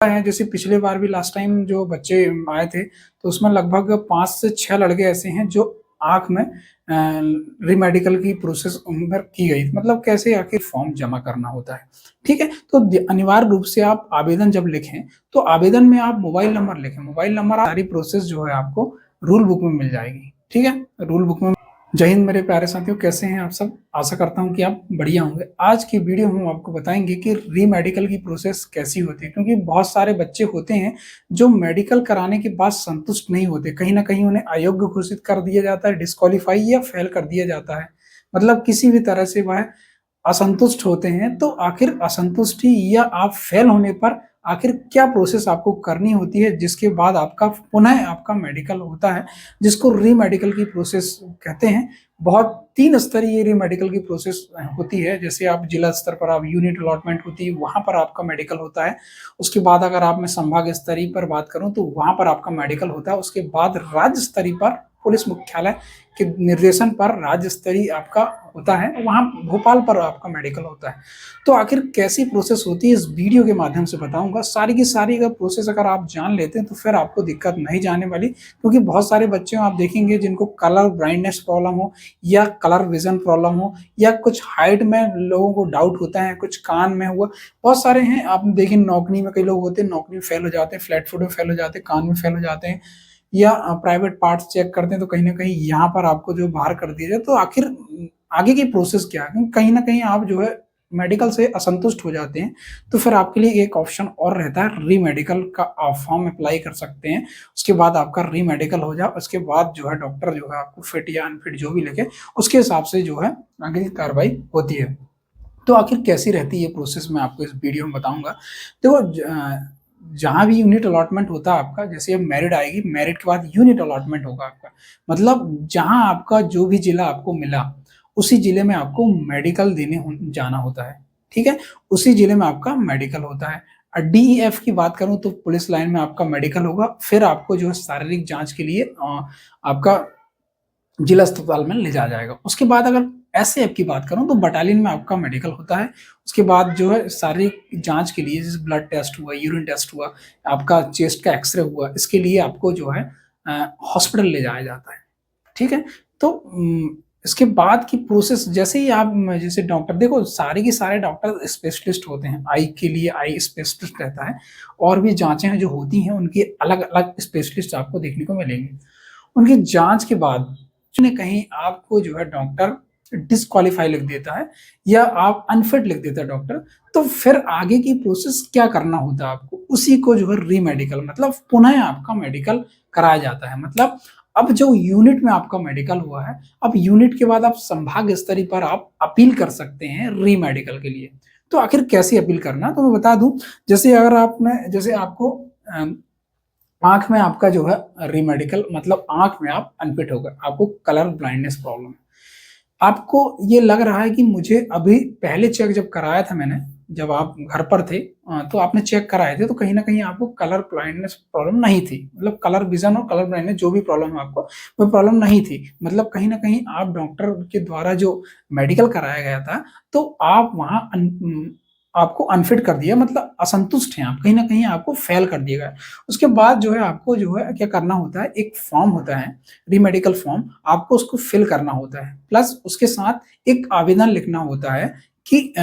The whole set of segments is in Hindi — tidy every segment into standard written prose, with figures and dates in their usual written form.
है। जैसे पिछले बार भी लास्ट टाइम जो बच्चे आए थे, तो उसमें लगभग 5 से 6 लड़के ऐसे हैं जो आँख में रीमेडिकल की प्रोसेस उन पर की गई थी। मतलब कैसे आखिर फॉर्म जमा करना होता है, ठीक है? तो अनिवार्य रूप से आप आवेदन जब लिखें, तो आवेदन में आप मोबाइल नंबर लिखें। मोबाइल नंबर सारी प्रोसेस जो है आपको रूल बुक में मिल जाएगी, ठीक है? रूल बुक में। जय हिंद मेरे प्यारे साथियों, कैसे हैं आप सब? आशा करता हूं कि आप बढ़िया होंगे। आज की वीडियो में हम आपको बताएंगे कि री मेडिकल की प्रोसेस कैसी होती है, क्योंकि बहुत सारे बच्चे होते हैं जो मेडिकल कराने के बाद संतुष्ट नहीं होते। कहीं ना कहीं उन्हें अयोग्य घोषित कर दिया जाता है, डिस्क्वालीफाई या फेल कर दिया जाता है। मतलब किसी भी तरह से वह असंतुष्ट होते हैं। तो आखिर असंतुष्टि या आप फेल होने पर आखिर क्या प्रोसेस आपको करनी होती है, जिसके बाद आपका पुनः आपका मेडिकल होता है, जिसको री मेडिकल की प्रोसेस कहते हैं। बहुत 3 स्तरीय री मेडिकल की प्रोसेस होती है। जैसे आप जिला स्तर पर आप यूनिट अलॉटमेंट होती है, वहां पर आपका मेडिकल होता है। उसके बाद अगर आप मैं संभाग स्तरीय पर बात करूं तो वहां पर आपका मेडिकल होता है। उसके बाद राज्य स्तरीय पर पुलिस मुख्यालय के निर्देशन पर राज्य स्तरीय आपका होता है, वहां भोपाल पर आपका मेडिकल होता है। तो आखिर कैसी प्रोसेस होती है, इस वीडियो के माध्यम से बताऊंगा। सारी की सारी अगर प्रोसेस अगर आप जान लेते हैं तो फिर आपको दिक्कत नहीं जाने वाली, क्योंकि बहुत सारे बच्चे आप देखेंगे जिनको कलर ब्लाइंडनेस प्रॉब्लम हो या कलर विजन प्रॉब्लम हो या कुछ हाइट में लोगों को डाउट होता है, कुछ कान में हुआ, बहुत सारे हैं। आप देखें नौकरी में कई लोग होते हैं, नौकरी में फेल हो जाते हैं, फ्लैट फुट में फेल हो जाते हैं, कान में फेल हो जाते हैं, या प्राइवेट पार्ट्स चेक करते हैं तो कहीं ना कहीं यहाँ पर आपको जो बाहर कर दिया जाए। तो आखिर आगे की प्रोसेस क्या है? कहीं ना कहीं आप जो है मेडिकल से असंतुष्ट हो जाते हैं, तो फिर आपके लिए एक ऑप्शन और रहता है, री मेडिकल का आप फॉर्म अप्लाई कर सकते हैं। उसके बाद आपका री मेडिकल हो जाए, उसके बाद जो है डॉक्टर जो है आपको फिट या अनफिट जो भी लिखे, उसके हिसाब से जो है आगे की कार्रवाई होती है। तो आखिर कैसी रहती है ये प्रोसेस, मैं आपको इस वीडियो में बताऊंगा। देखो, जहाँ भी यूनिट अलॉटमेंट होता है आपका, जैसे अब मेरिट आएगी, मेरिट के बाद यूनिट अलॉटमेंट होगा आपका। मतलब जहाँ आपका जो भी जिला आपको मिला, उसी जिले में आपको मेडिकल देने जाना होता है, ठीक है? उसी जिले में आपका मेडिकल होता है। डीईएफ की बात करूं तो पुलिस लाइन में आपका मेडिकल होगा। फिर आपको जो है शारीरिक जांच के लिए आपका जिला अस्पताल में ले जाया जाएगा। उसके बाद अगर एसएएफ की बात करूं तो बटालियन में आपका मेडिकल होता है। उसके बाद जो है शारीरिक जांच के लिए, जैसे ब्लड टेस्ट हुआ, यूरिन टेस्ट हुआ, आपका चेस्ट का एक्सरे हुआ, इसके लिए आपको जो है हॉस्पिटल ले जाया जाता है, ठीक है? तो इसके बाद की प्रोसेस, जैसे ही आप जैसे डॉक्टर, देखो सारे के सारे डॉक्टर स्पेशलिस्ट होते हैं। आई के लिए आई स्पेशलिस्ट रहता है, और भी जांचें जो होती हैं उनकी अलग अलग स्पेशलिस्ट आपको देखने को मिलेंगे। उनकी जांच के बाद कहीं आपको जो है डॉक्टर डिस्क्वालीफाई लिख देता है या आप अनफिट लिख देता है डॉक्टर, तो फिर आगे की प्रोसेस क्या करना होता है आपको? उसी को जो है री मेडिकल, मतलब पुनः आपका मेडिकल कराया जाता है। मतलब अब जो यूनिट में आपका मेडिकल हुआ है, अब यूनिट के बाद आप संभाग स्तरीय पर आप अपील कर सकते हैं री मेडिकल के लिए। तो आखिर कैसे अपील करना, तो मैं बता दूं। जैसे अगर आपने, जैसे आपको आंख में आपका जो है री मेडिकल, मतलब आंख में आप अनफिट हो गए, आपको कलर ब्लाइंडनेस प्रॉब्लम है, आपको ये लग रहा है कि मुझे अभी पहले चेक जब कराया था मैंने, जब आप घर पर थे, तो आपने चेक कराए थे, तो कहीं ना कहीं आपको कलर ब्लाइंडनेस प्रॉब्लम नहीं थी। मतलब कलर विजन और कलर ब्लाइंडनेस जो भी प्रॉब्लम है आपको, वो प्रॉब्लम नहीं थी। मतलब कहीं ना कहीं आप डॉक्टर के द्वारा जो मेडिकल कराया गया था, तो आप वहाँ आपको अनफिट कर दिया, मतलब असंतुष्ट हैं आप, कहीं ना कहीं आपको फेल कर दिया गया। उसके बाद जो है आपको जो है क्या करना होता है, एक फॉर्म होता है री मेडिकल फॉर्म, आपको उसको फिल करना होता है। प्लस उसके साथ एक आवेदन लिखना होता है कि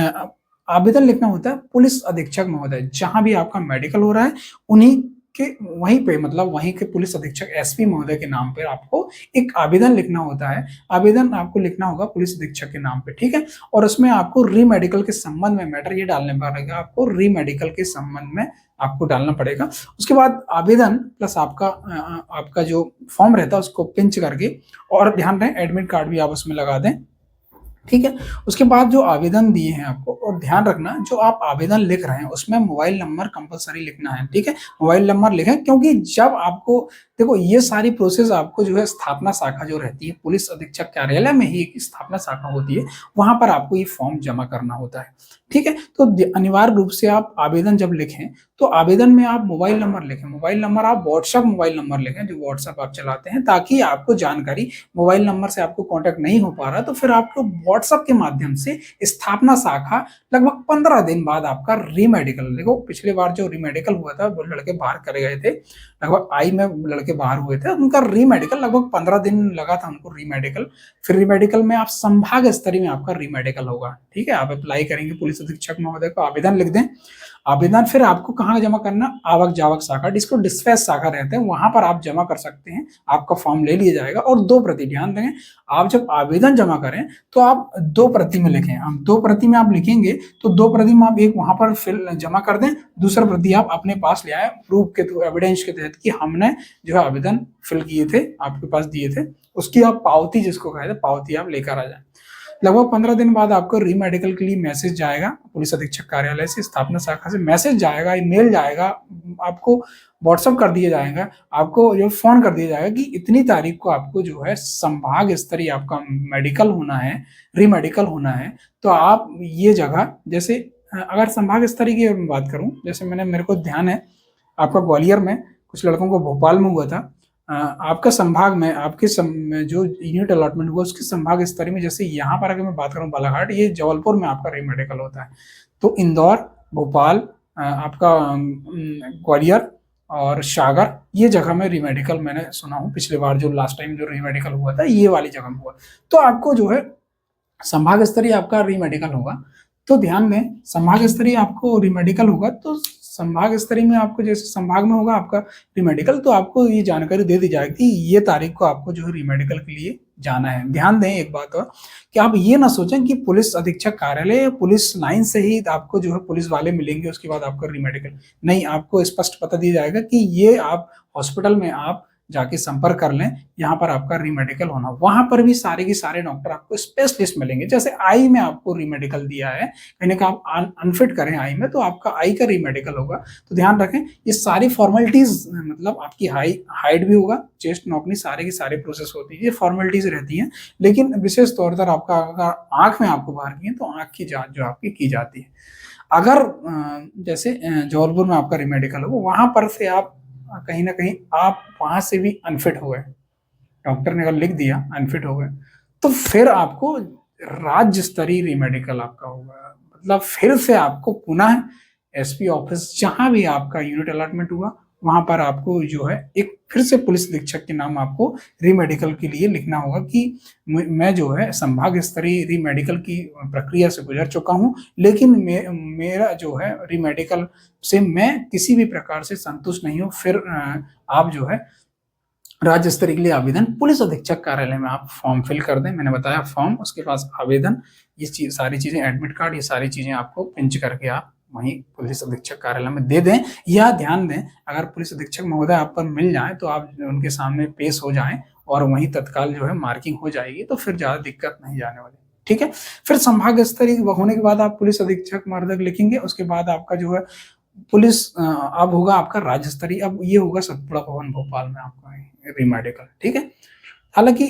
आवेदन लिखना होता है पुलिस अधीक्षक महोदय, जहां भी आपका मेडिकल हो रहा है उन्हीं के, वहीं पे, मतलब वहीं के पुलिस अधीक्षक एसपी महोदय के नाम पर आपको एक आवेदन लिखना होता है। आवेदन आपको लिखना होगा पुलिस अधीक्षक के नाम पे, ठीक है? और उसमें आपको री मेडिकल के संबंध में मैटर ये डालने पड़ेगा, आपको री मेडिकल के संबंध में आपको डालना पड़ेगा। उसके बाद आवेदन प्लस आपका जो फॉर्म रहता है उसको पिंच करके, और ध्यान रहे एडमिट कार्ड भी आप उसमें लगा दें, ठीक है? उसके बाद जो आवेदन दिए हैं आपको, और ध्यान रखना जो आप आवेदन लिख रहे हैं उसमें मोबाइल नंबर कंपलसरी लिखना है, ठीक है? मोबाइल नंबर लिखें, क्योंकि जब आपको, देखो ये सारी प्रोसेस आपको जो है स्थापना शाखा जो रहती है, पुलिस अधीक्षक कार्यालय में ही एक स्थापना शाखा होती है, वहां पर आपको ये फॉर्म जमा करना होता है, ठीक है? तो अनिवार्य रूप से आप आवेदन जब लिखें, तो आवेदन में आप मोबाइल नंबर लिखें। मोबाइल नंबर आप व्हाट्सएप मोबाइल नंबर लिखें, जो व्हाट्सएप आप चलाते हैं, ताकि आपको जानकारी मोबाइल नंबर से आपको कॉन्टैक्ट नहीं हो पा रहा, तो फिर आपको व्हाट्सएप के माध्यम से स्थापना शाखा लगभग 15 दिन बाद आपका रीमेडिकल, देखो पिछली बार जो रीमेडिकल हुआ था वो लड़के बाहर करे गए थे, लगभग आई में लड़के बाहर हुए थे, उनका रीमेडिकल लगभग 15 दिन लगा था उनको रीमेडिकल। फिर रीमेडिकल में आप संभाग स्तरीय में आपका रीमेडिकल होगा। ठीक है, आप अप्लाई करेंगे, पुलिस अधीक्षक महोदय को आवेदन लिख दें। आवेदन फिर आपको कहाँ जमा करना, आवक जावक शाखा, जिसको डिस्पैच शाखा रहते हैं, वहां पर आप जमा कर सकते हैं। आपका फॉर्म ले लिया जाएगा और 2 प्रति, ध्यान दें, आप जब आवेदन जमा करें तो आप 2 प्रति में लिखें। हम 2 प्रति में आप लिखेंगे तो 2 प्रति में आप एक वहां पर फिल जमा कर दें, दूसरा प्रति आप अपने पास ले आए प्रूफ के थ्रू, एविडेंस के तहत कि हमने जो है आवेदन फिल किए थे, आपके पास दिए थे, उसकी आप पावती, जिसको कहे थे पावती, आप लेकर आ जाए। लगभग 15 दिन बाद आपको रीमेडिकल के लिए मैसेज जाएगा, पुलिस अधीक्षक कार्यालय से, स्थापना शाखा से मैसेज जाएगा, ईमेल जाएगा, आपको व्हाट्सएप कर दिया जाएगा, आपको जो फोन कर दिया जाएगा कि इतनी तारीख को आपको जो है संभाग स्तरीय आपका मेडिकल होना है, रीमेडिकल होना है। तो आप ये जगह, जैसे अगर संभाग स्तरीय की बात करूं, जैसे मेरे को ध्यान है आपका ग्वालियर में कुछ लड़कों को भोपाल में हुआ था, आपका संभाग में आपके जो यूनिट अलॉटमेंट हुआ उसके संभाग स्तरीय में, जैसे यहाँ पर अगर मैं बात करूँ बालाघाट, ये जबलपुर में आपका रीमेडिकल होता है। तो इंदौर, भोपाल, आपका ग्वालियर और सागर, ये जगह में रीमेडिकल मैंने सुना हूँ, पिछले बार जो लास्ट टाइम जो रीमेडिकल हुआ था ये वाली जगह में हुआ। तो आपको जो है संभाग स्तरीय आपका रीमेडिकल होगा। तो ध्यान दें, संभाग स्तरीय आपको रीमेडिकल होगा, तो संभाग स्तरीय में आपको जैसे संभाग में होगा आपका रीमेडिकल, तो आपको ये जानकारी दे दी जाएगी कि ये तारीख को आपको जो है रीमेडिकल के लिए जाना है। ध्यान दें एक बात और, कि आप ये ना सोचें कि पुलिस अधीक्षक कार्यालय या पुलिस लाइन से ही आपको जो है पुलिस वाले मिलेंगे उसके बाद आपका रीमेडिकल, नहीं, आपको स्पष्ट पता दिया जाएगा कि ये आप हॉस्पिटल में आप जाके संपर्क कर लें, यहाँ पर आपका रीमेडिकल होना। वहां पर भी सारे के सारे डॉक्टर आपको स्पेशलिस्ट मिलेंगे। जैसे आई में आपको रीमेडिकल दिया है, कहीं ना कहीं आप अनफिट करें आई में, तो आपका आई का रीमेडिकल होगा। तो ध्यान रखें, ये सारी फॉर्मेलिटीज, मतलब आपकी हाइट भी होगा, चेस्ट नौकनी, सारे की सारे प्रोसेस होती है, ये फॉर्मेलिटीज रहती हैं। लेकिन विशेष तौर पर आपका अगर आंख में आपको बाहर की है तो आंख की जांच जो आपकी की जाती है। अगर जैसे जबलपुर में आपका रीमेडिकल हो, वहां पर से आप कहीं ना कहीं आप वहां से भी अनफिट हो गए, डॉक्टर ने अगर लिख दिया अनफिट हो गए, तो फिर आपको राज्य स्तरीय रीमेडिकल आपका होगा। मतलब फिर से आपको पुनः एसपी ऑफिस, जहां भी आपका यूनिट अलॉटमेंट हुआ, वहां पर आपको जो है एक फिर से पुलिस अधीक्षक के नाम आपको रीमेडिकल के लिए लिखना होगा कि मैं जो है संभाग स्तरीय रीमेडिकल की प्रक्रिया से गुजर चुका हूं, लेकिन मेरा जो है रीमेडिकल से मैं किसी भी प्रकार से संतुष्ट नहीं हूं। फिर आप जो है राज्य स्तरीय के लिए आवेदन पुलिस अधीक्षक कार्यालय में आप फॉर्म फिल कर दें। मैंने बताया फॉर्म, उसके पास आवेदन, ये सारी चीजें, एडमिट कार्ड, ये सारी चीजें आपको पिंच करके आप वहीं पुलिस अधीक्षक कार्यालय में दे दें। या ध्यान दें, अगर पुलिस अधीक्षक महोदय आप पर मिल जाए तो आप उनके सामने पेश हो जाएं और वहीं तत्काल जो है मार्किंग हो जाएगी, तो फिर ज्यादा दिक्कत नहीं जाने वाली। ठीक है, फिर संभाग स्तरीय होने के बाद आप पुलिस अधीक्षक महोदय लिखेंगे, उसके बाद आपका जो है पुलिस अब होगा आपका राज्य स्तरीय, अब ये होगा सतपुड़ा भवन भोपाल में आपका रीमेडिकल। ठीक है, हालांकि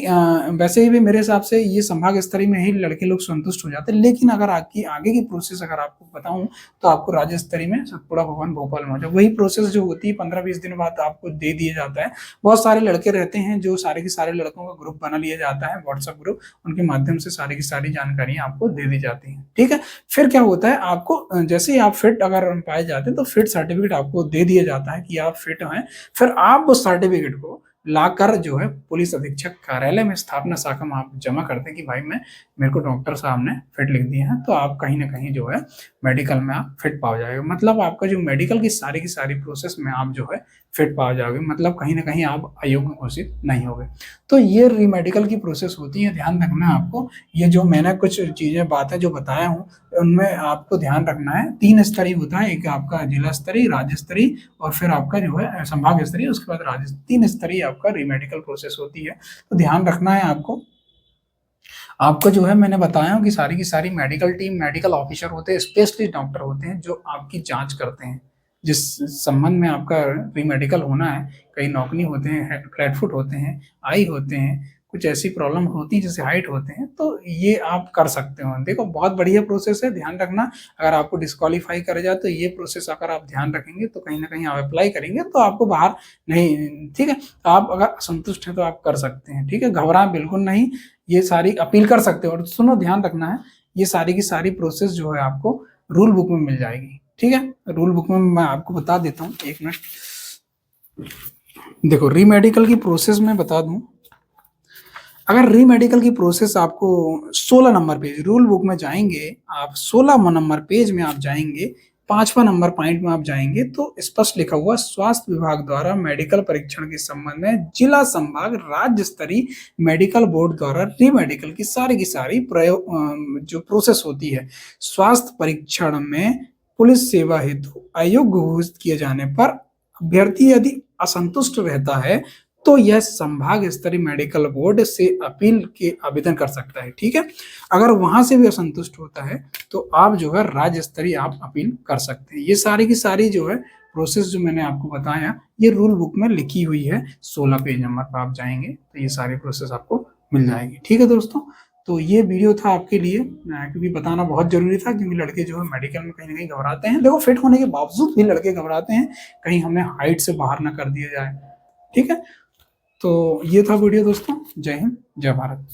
वैसे ही भी मेरे हिसाब से ये संभाग स्तरीय में ही लड़के लोग संतुष्ट हो जाते हैं, लेकिन अगर आपकी आगे की प्रोसेस अगर आपको बताऊं तो आपको राज्य स्तरीय में सतपुड़ा भवन भोपाल में हो जाए। वही प्रोसेस जो होती है 15-20 दिन बाद आपको दे दिया जाता है। बहुत सारे लड़के रहते हैं जो सारे के सारे लड़कों का ग्रुप बना लिया जाता है, व्हाट्सएप ग्रुप, उनके माध्यम से सारी की सारी जानकारियां आपको दे दी जाती है। ठीक है, फिर क्या होता है, आपको जैसे ही आप फिट अगर पाए जाते हैं तो फिट सर्टिफिकेट आपको दे दिया जाता है कि आप फिट हैं। फिर आप उस सर्टिफिकेट को लाकर जो है पुलिस अधीक्षक कार्यालय में स्थापना शाखा में आप जमा करते हैं कि भाई मेरे को डॉक्टर साहब ने फिट लिख दिए हैं, तो आप कहीं ना कहीं जो है मेडिकल में आप फिट पा जाएगा। मतलब आपका जो मेडिकल की सारी प्रोसेस में आप जो है फिट पा जाओगे, मतलब कहीं ना कहीं आप अयोग्य घोषित नहीं होगे। तो ये रीमेडिकल की प्रोसेस होती है, ध्यान रखना है आपको। ये जो मैंने कुछ चीजें बातें जो बताया हूँ उनमें आपको ध्यान रखना है। 3 स्तरीय होता है, एक आपका जिला स्तरीय, राज्य स्तरीय और फिर आपका जो है संभाग स्तरीय, उसके बाद राज्य, 3 स्तरीय आपका रीमेडिकल प्रोसेस होती है। तो ध्यान रखना है आपको। आपको जो है मैंने बताया कि सारी की सारी मेडिकल टीम, मेडिकल ऑफिसर होते हैं, स्पेशलिस्ट डॉक्टर होते हैं जो आपकी जांच करते हैं। जिस संबंध में आपका रीमेडिकल होना है, कई नौकरी होते हैं, फ्लैट फुट होते हैं, आई होते हैं, कुछ ऐसी प्रॉब्लम होती है जैसे हाइट होते हैं, तो ये आप कर सकते हो। देखो बहुत बढ़िया प्रोसेस है, ध्यान रखना। अगर आपको डिस्क्वालीफाई करा जाए तो ये प्रोसेस अगर आप ध्यान रखेंगे तो कहीं ना कहीं आप अप्लाई करेंगे तो आपको बाहर नहीं, ठीक है। तो आप अगर असंतुष्ट हैं तो आप कर सकते हैं, ठीक है। घबराएं बिल्कुल नहीं, ये सारी अपील कर सकते हो। और सुनो, ध्यान रखना है, ये सारी की सारी प्रोसेस जो है आपको रूल बुक में मिल जाएगी, ठीक है। रूल बुक में मैं आपको बता देता हूँ, एक मिनट। देखो रीमेडिकल की प्रोसेस में बता दूं, अगर रीमेडिकल की प्रोसेस आपको 16 नंबर पेज रूल बुक में जाएंगे, आप 16 नंबर पेज में आप जाएंगे, 5वां नंबर पॉइंट में आप जाएंगे तो स्पष्ट लिखा हुआ स्वास्थ्य विभाग द्वारा मेडिकल परीक्षण के संबंध में जिला संभाग राज्य स्तरीय मेडिकल बोर्ड द्वारा रीमेडिकल की सारी प्रयोग जो प्रोसेस होती है स्वास्थ्य परीक्षण में पुलिस सेवा हेतु अयोग्य घोषित किए जाने पर अभ्यर्थी यदि असंतुष्ट रहता है तो यह संभाग स्तरीय मेडिकल बोर्ड से अपील के आवेदन कर सकता है, ठीक है। अगर वहां से भी असंतुष्ट होता है तो आप जो है राज्य स्तरीय आप अपील कर सकते हैं। ये सारी की सारी जो है प्रोसेस जो मैंने आपको बताया ये रूल बुक में लिखी हुई है, 16 पेज नंबर पर आप जाएंगे तो ये सारी प्रोसेस आपको मिल जाएगी, ठीक है दोस्तों। तो ये वीडियो था आपके लिए, क्योंकि बताना बहुत जरूरी था, क्योंकि लड़के जो है मेडिकल में कहीं ना कहीं घबराते हैं। देखो फिट होने के बावजूद भी लड़के घबराते हैं, कहीं हमें हाइट से बाहर ना कर दिया जाए, ठीक है। तो ये था वीडियो दोस्तों। जय हिंद, जय भारत।